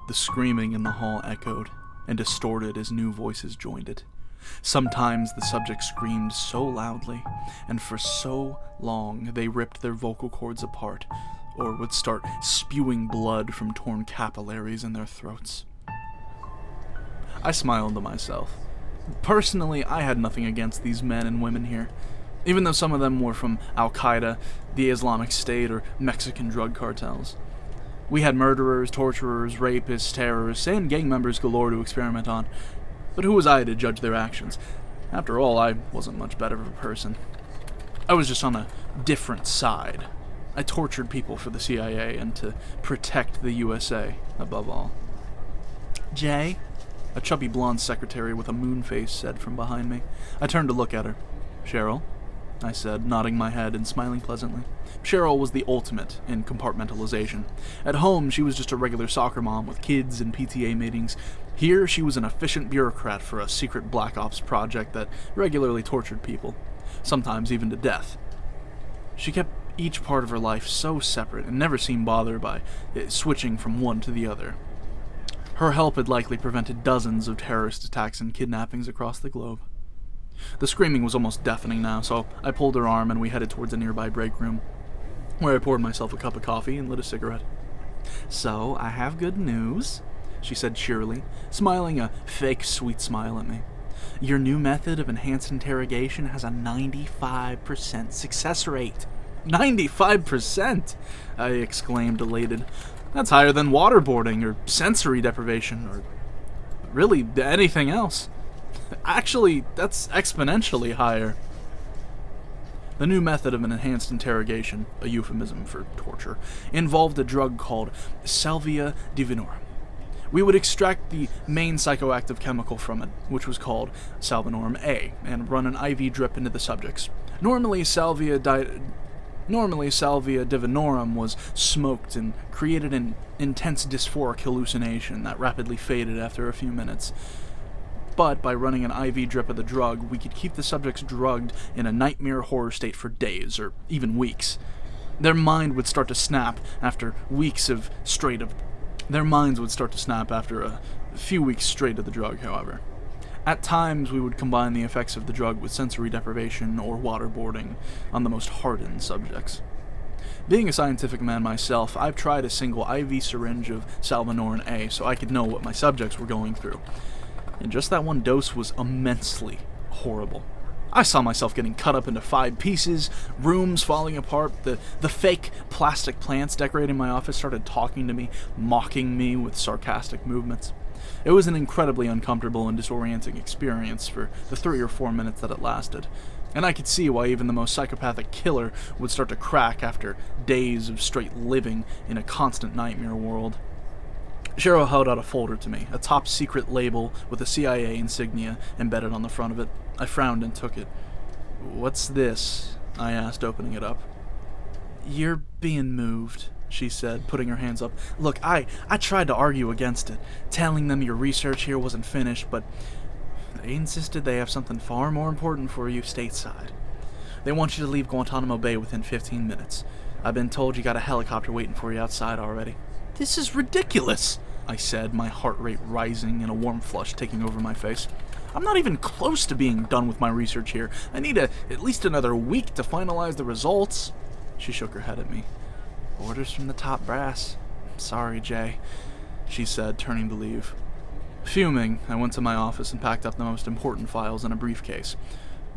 The screaming in the hall echoed and distorted as new voices joined it. Sometimes the subject screamed so loudly and for so long they ripped their vocal cords apart or would start spewing blood from torn capillaries in their throats. I smiled to myself. Personally, I had nothing against these men and women here, even though some of them were from Al-Qaeda, the Islamic State, or Mexican drug cartels. We had murderers, torturers, rapists, terrorists, and gang members galore to experiment on. But who was I to judge their actions? After all, I wasn't much better of a person. I was just on a different side. I tortured people for the CIA and to protect the USA, above all. Jay? A chubby blonde secretary with a moon face said from behind me. I turned to look at her. Cheryl? I said, nodding my head and smiling pleasantly. Cheryl was the ultimate in compartmentalization. At home, she was just a regular soccer mom with kids and PTA meetings. Here, she was an efficient bureaucrat for a secret black ops project that regularly tortured people, sometimes even to death. She kept each part of her life so separate and never seemed bothered by switching from one to the other. Her help had likely prevented dozens of terrorist attacks and kidnappings across the globe. The screaming was almost deafening now, so I pulled her arm and we headed towards a nearby break room, where I poured myself a cup of coffee and lit a cigarette. So, I have good news, she said cheerily, smiling a fake sweet smile at me. Your new method of enhanced interrogation has a 95% success rate. 95%! I exclaimed, elated. That's higher than waterboarding or sensory deprivation or really anything else. Actually, that's exponentially higher. The new method of an enhanced interrogation, a euphemism for torture, involved a drug called salvia divinorum. We would extract the main psychoactive chemical from it, which was called salvinorum A, and run an IV drip into the subjects. Normally, salvia divinorum was smoked and created an intense dysphoric hallucination that rapidly faded after a few minutes. But by running an IV drip of the drug, we could keep the subjects drugged in a nightmare horror state for days, or even weeks. Their minds would start to snap after a few weeks straight of the drug, however. At times, we would combine the effects of the drug with sensory deprivation or waterboarding on the most hardened subjects. Being a scientific man myself, I've tried a single IV syringe of salvinorin A so I could know what my subjects were going through. And just that one dose was immensely horrible. I saw myself getting cut up into 5 pieces, rooms falling apart, the fake plastic plants decorating my office started talking to me, mocking me with sarcastic movements. It was an incredibly uncomfortable and disorienting experience for the 3 or 4 minutes that it lasted, and I could see why even the most psychopathic killer would start to crack after days of straight living in a constant nightmare world. Cheryl held out a folder to me, a top-secret label with a CIA insignia embedded on the front of it. I frowned and took it. "What's this?" I asked, opening it up. "You're being moved," she said, putting her hands up. "Look, I tried to argue against it, telling them your research here wasn't finished, but they insisted they have something far more important for you stateside. They want you to leave Guantanamo Bay within 15 minutes. I've been told you got a helicopter waiting for you outside already." "This is ridiculous," I said, my heart rate rising and a warm flush taking over my face. "I'm not even close to being done with my research here. I need at least another week to finalize the results." She shook her head at me. "Orders from the top brass. Sorry, Jay," she said, turning to leave. Fuming, I went to my office and packed up the most important files in a briefcase,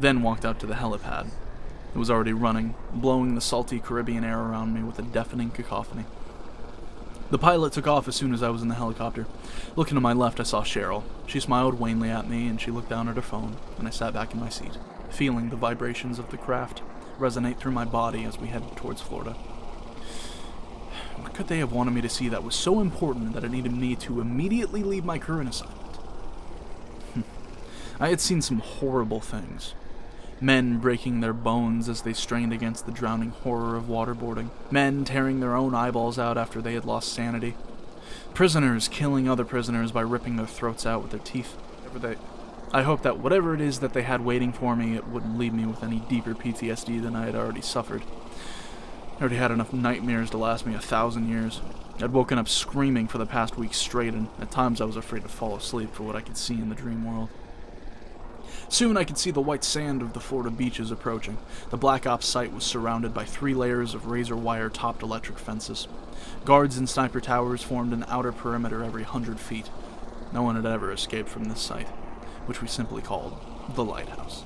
then walked out to the helipad. It was already running, blowing the salty Caribbean air around me with a deafening cacophony. The pilot took off as soon as I was in the helicopter. Looking to my left, I saw Cheryl. She smiled wanly at me, and she looked down at her phone, and I sat back in my seat, feeling the vibrations of the craft resonate through my body as we headed towards Florida. What could they have wanted me to see that was so important that it needed me to immediately leave my current assignment? I had seen some horrible things. Men breaking their bones as they strained against the drowning horror of waterboarding. Men tearing their own eyeballs out after they had lost sanity. Prisoners killing other prisoners by ripping their throats out with their teeth. I hope that whatever it is that they had waiting for me, it wouldn't leave me with any deeper PTSD than I had already suffered. I already had enough nightmares to last me 1,000 years. I'd woken up screaming for the past week straight, and at times I was afraid to fall asleep for what I could see in the dream world. Soon I could see the white sand of the Florida beaches approaching. The Black Ops site was surrounded by 3 layers of razor wire-topped electric fences. Guards and sniper towers formed an outer perimeter every 100 feet. No one had ever escaped from this site, which we simply called the Lighthouse.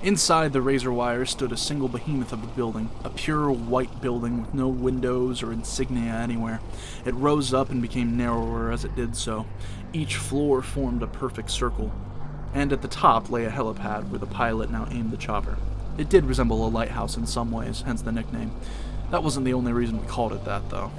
Inside the razor wire stood a single behemoth of a building, a pure white building with no windows or insignia anywhere. It rose up and became narrower as it did so. Each floor formed a perfect circle, and at the top lay a helipad where the pilot now aimed the chopper. It did resemble a lighthouse in some ways, hence the nickname. That wasn't the only reason we called it that, though.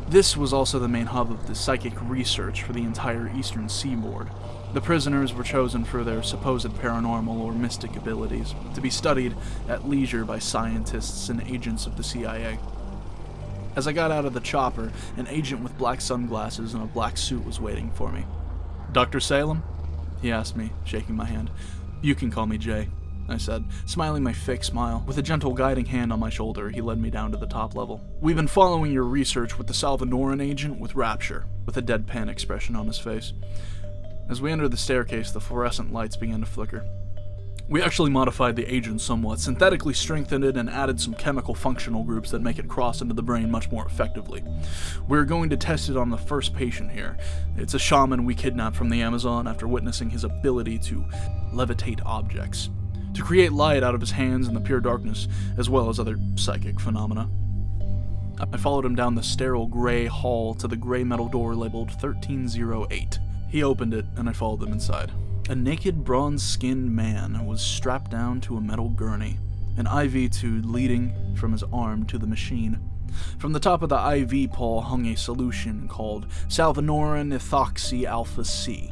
This was also the main hub of the psychic research for the entire eastern seaboard. The prisoners were chosen for their supposed paranormal or mystic abilities, to be studied at leisure by scientists and agents of the CIA. As I got out of the chopper, an agent with black sunglasses and a black suit was waiting for me. "Dr. Salem?" he asked me, shaking my hand. "You can call me Jay," I said, smiling my fake smile. With a gentle guiding hand on my shoulder, he led me down to the top level. "We've been following your research with the Salvadoran agent with rapture," with a deadpan expression on his face. As we entered the staircase, the fluorescent lights began to flicker. "We actually modified the agent somewhat, synthetically strengthened it, and added some chemical functional groups that make it cross into the brain much more effectively. We're going to test it on the first patient here. It's a shaman we kidnapped from the Amazon after witnessing his ability to levitate objects, to create light out of his hands in the pure darkness, as well as other psychic phenomena." I followed him down the sterile gray hall to the gray metal door labeled 1308. He opened it, and I followed him inside. A naked, bronze-skinned man was strapped down to a metal gurney, an IV tube leading from his arm to the machine. From the top of the IV pole hung a solution called Salvinorin Ethoxy Alpha C.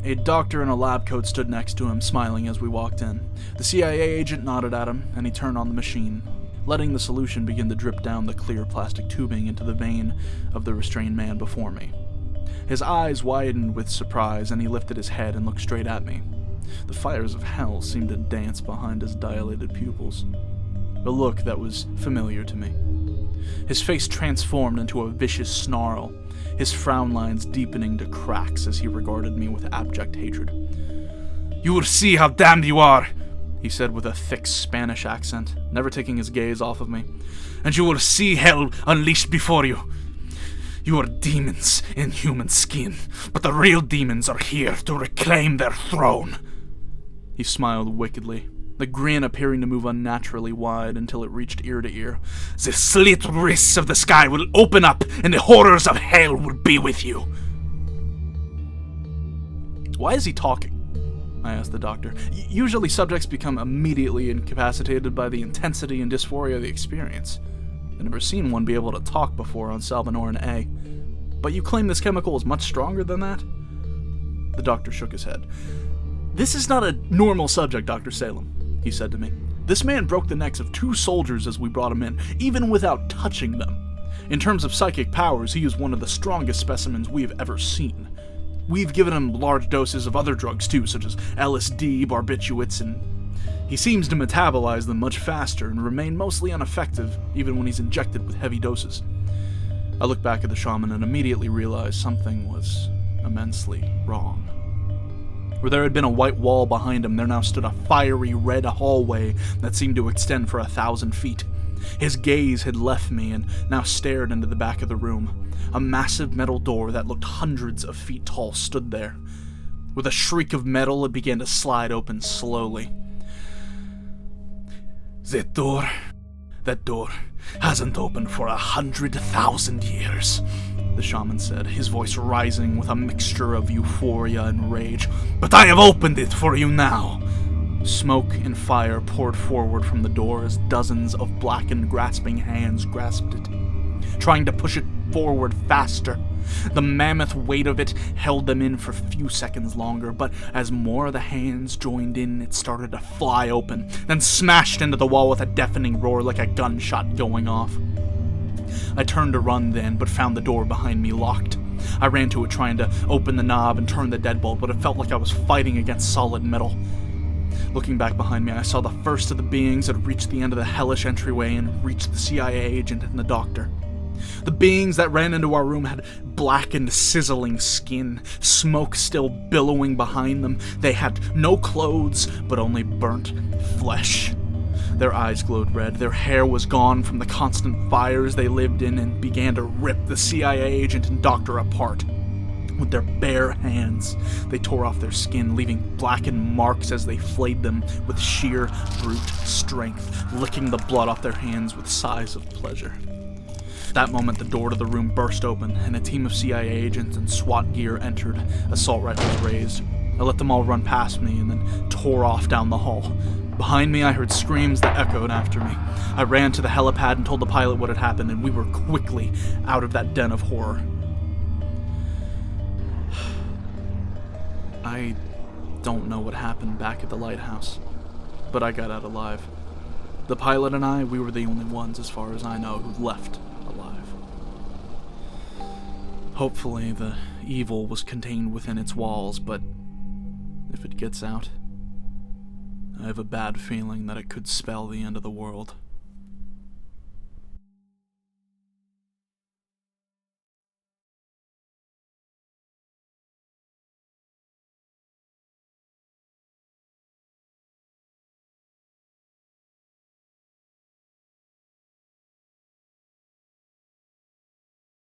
A doctor in a lab coat stood next to him, smiling as we walked in. The CIA agent nodded at him, and he turned on the machine, letting the solution begin to drip down the clear plastic tubing into the vein of the restrained man before me. His eyes widened with surprise, and he lifted his head and looked straight at me. The fires of hell seemed to dance behind his dilated pupils, a look that was familiar to me. His face transformed into a vicious snarl, his frown lines deepening to cracks as he regarded me with abject hatred. "You will see how damned you are," he said with a thick Spanish accent, never taking his gaze off of me. "And you will see hell unleashed before you. You are demons in human skin, but the real demons are here to reclaim their throne." He smiled wickedly, the grin appearing to move unnaturally wide until it reached ear to ear. "The slit wrists of the sky will open up, and the horrors of hell will be with you." "Why is he talking?" I asked the doctor. "Usually subjects become immediately incapacitated by the intensity and dysphoria of the experience. I've never seen one be able to talk before on Salvinorin A. But you claim this chemical is much stronger than that?" The doctor shook his head. "This is not a normal subject, Dr. Salem," he said to me. "This man broke the necks of 2 soldiers as we brought him in, even without touching them. In terms of psychic powers, he is one of the strongest specimens we have ever seen. We've given him large doses of other drugs too, such as LSD, barbiturates, and he seems to metabolize them much faster and remain mostly ineffective even when he's injected with heavy doses." I looked back at the shaman and immediately realized something was immensely wrong. Where there had been a white wall behind him, there now stood a fiery red hallway that seemed to extend for 1,000 feet. His gaze had left me and now stared into the back of the room. A massive metal door that looked hundreds of feet tall stood there. With a shriek of metal, it began to slide open slowly. That door hasn't opened for 100,000 years, the shaman said, his voice rising with a mixture of euphoria and rage. "But I have opened it for you now." Smoke and fire poured forward from the door as dozens of blackened, grasping hands grasped it, trying to push it forward faster. The mammoth weight of it held them in for a few seconds longer, but as more of the hands joined in, it started to fly open, then smashed into the wall with a deafening roar like a gunshot going off. I turned to run then, but found the door behind me locked. I ran to it trying to open the knob and turn the deadbolt, but it felt like I was fighting against solid metal. Looking back behind me, I saw the first of the beings that had reached the end of the hellish entryway and reached the CIA agent and the doctor. The beings that ran into our room had blackened, sizzling skin, smoke still billowing behind them. They had no clothes, but only burnt flesh. Their eyes glowed red, their hair was gone from the constant fires they lived in, and began to rip the CIA agent and doctor apart. With their bare hands, they tore off their skin, leaving blackened marks as they flayed them with sheer brute strength, licking the blood off their hands with sighs of pleasure. At that moment, the door to the room burst open, and a team of CIA agents in SWAT gear entered, assault rifles raised. I let them all run past me and then tore off down the hall. Behind me, I heard screams that echoed after me. I ran to the helipad and told the pilot what had happened, and we were quickly out of that den of horror. I don't know what happened back at the lighthouse, but I got out alive. The pilot and I, we were the only ones, as far as I know, who left alive. Hopefully the evil was contained within its walls, but if it gets out, I have a bad feeling that it could spell the end of the world.